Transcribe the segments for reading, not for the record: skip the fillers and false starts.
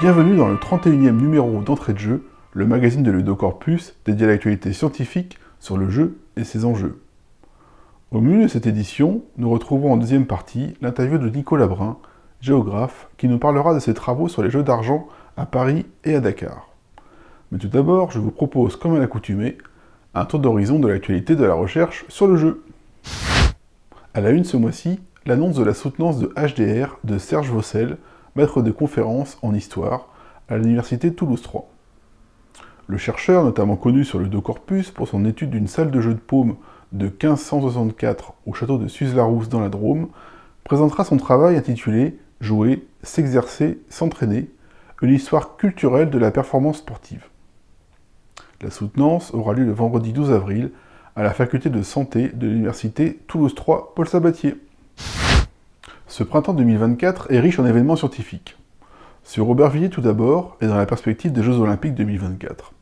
Bienvenue dans le 31e numéro d'Entrée de jeu, le magazine de Ludocorpus dédié à l'actualité scientifique sur le jeu et ses enjeux. Au menu de cette édition, nous retrouvons en deuxième partie l'interview de Nicolas Brun, géographe, qui nous parlera de ses travaux sur les jeux d'argent à Paris et à Dakar. Mais tout d'abord, je vous propose, comme à l'accoutumée, un tour d'horizon de l'actualité de la recherche sur le jeu. À la une ce mois-ci, l'annonce de la soutenance de HDR de Serge Vaucel, maître de conférences en histoire à l'université Toulouse 3. Le chercheur, notamment connu sur le Ludocorpus pour son étude d'une salle de jeu de paume de 1564 au château de Suze-la-Rousse dans la Drôme, présentera son travail intitulé « Jouer, s'exercer, s'entraîner, une histoire culturelle de la performance sportive ». La soutenance aura lieu le vendredi 12 avril à la faculté de santé de l'université Toulouse 3 Paul Sabatier. Ce printemps 2024 est riche en événements scientifiques. Sur Aubervilliers tout d'abord, et dans la perspective des Jeux Olympiques 2024.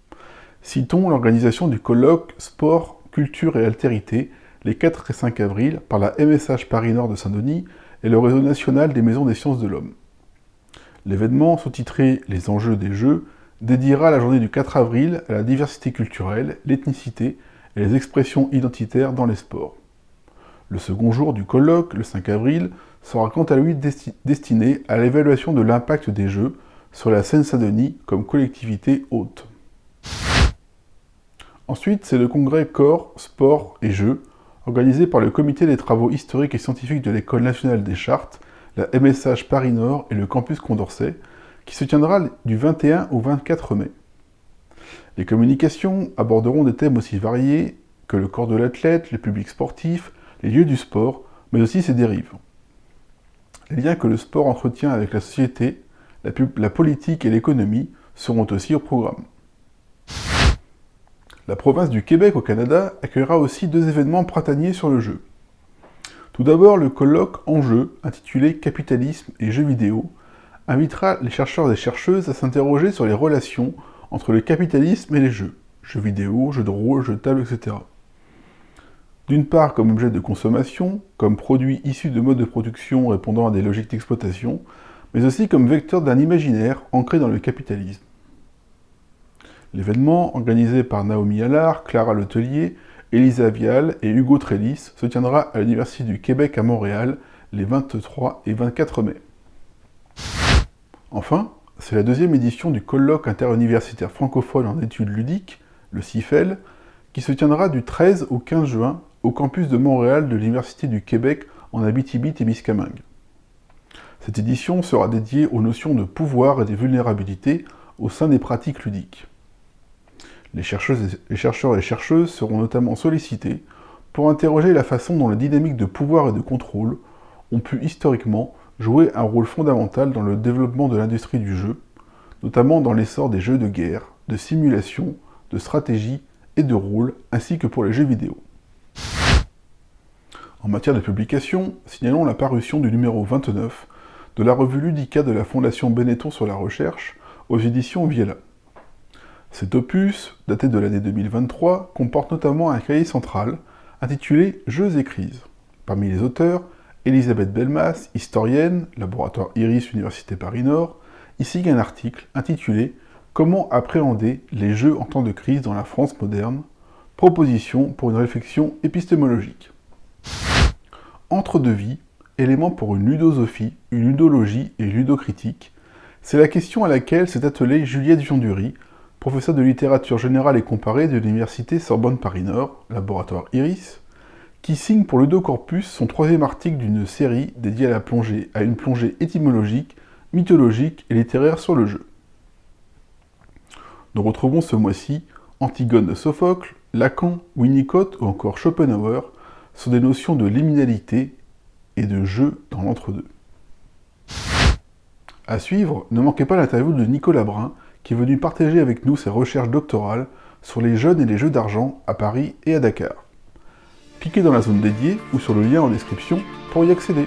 Citons l'organisation du colloque Sport, Culture et Altérité les 4 et 5 avril par la MSH Paris-Nord de Saint-Denis et le Réseau national des maisons des sciences de l'homme. L'événement, sous-titré « Les enjeux des Jeux », dédiera la journée du 4 avril à la diversité culturelle, l'ethnicité et les expressions identitaires dans les sports. Le second jour du colloque, le 5 avril, sera quant à lui destiné à l'évaluation de l'impact des Jeux sur la Seine-Saint-Denis comme collectivité hôte. Ensuite, c'est le congrès Corps, Sport et Jeux, organisé par le Comité des travaux historiques et scientifiques de l'École nationale des Chartes, la MSH Paris-Nord et le campus Condorcet, qui se tiendra du 21 au 24 mai. Les communications aborderont des thèmes aussi variés que le corps de l'athlète, le public sportif, les lieux du sport, mais aussi ses dérives. Les liens que le sport entretient avec la société, la politique et l'économie seront aussi au programme. La province du Québec au Canada accueillera aussi 2 événements printaniers sur le jeu. Tout d'abord, le colloque Enjeux, intitulé Capitalisme et jeux vidéo, invitera les chercheurs et chercheuses à s'interroger sur les relations entre le capitalisme et les jeux vidéo, jeux de rôle, jeux de table, etc. D'une part comme objet de consommation, comme produit issu de modes de production répondant à des logiques d'exploitation, mais aussi comme vecteur d'un imaginaire ancré dans le capitalisme. L'événement, organisé par Naomi Allard, Clara Letellier, Elisa Vial et Hugo Trellis, se tiendra à l'Université du Québec à Montréal les 23 et 24 mai. Enfin, c'est la 2e édition du colloque interuniversitaire francophone en études ludiques, le CIFEL, qui se tiendra du 13 au 15 juin au campus de Montréal de l'Université du Québec en Abitibi-Témiscamingue. Cette édition sera dédiée aux notions de pouvoir et de vulnérabilité au sein des pratiques ludiques. Les chercheurs et chercheuses seront notamment sollicités pour interroger la façon dont les dynamiques de pouvoir et de contrôle ont pu historiquement jouer un rôle fondamental dans le développement de l'industrie du jeu, notamment dans l'essor des jeux de guerre, de simulation, de stratégie et de rôle, ainsi que pour les jeux vidéo. En matière de publication, signalons la parution du numéro 29 de la revue Ludica de la Fondation Benetton sur la recherche aux éditions Viella. Cet opus, daté de l'année 2023, comporte notamment un cahier central intitulé « Jeux et crises ». Parmi les auteurs, Elisabeth Belmas, historienne, laboratoire Iris, Université Paris-Nord, y signe un article intitulé « Comment appréhender les jeux en temps de crise dans la France moderne ? Proposition pour une réflexion épistémologique ». Entre deux vies, éléments pour une ludosophie, une ludologie et une ludocritique, c'est la question à laquelle s'est attelée Juliette Vionduri, professeure de littérature générale et comparée de l'université Sorbonne Paris-Nord, laboratoire Iris, qui signe pour Ludocorpus son 3e article d'une série dédiée à une plongée étymologique, mythologique et littéraire sur le jeu. Nous retrouvons ce mois-ci Antigone de Sophocle, Lacan, Winnicott ou encore Schopenhauer sur des notions de liminalité et de jeu dans l'entre-deux. À suivre, ne manquez pas l'interview de Nicolas Brun, qui est venu partager avec nous ses recherches doctorales sur les jeunes et les jeux d'argent à Paris et à Dakar. Cliquez dans la zone dédiée ou sur le lien en description pour y accéder.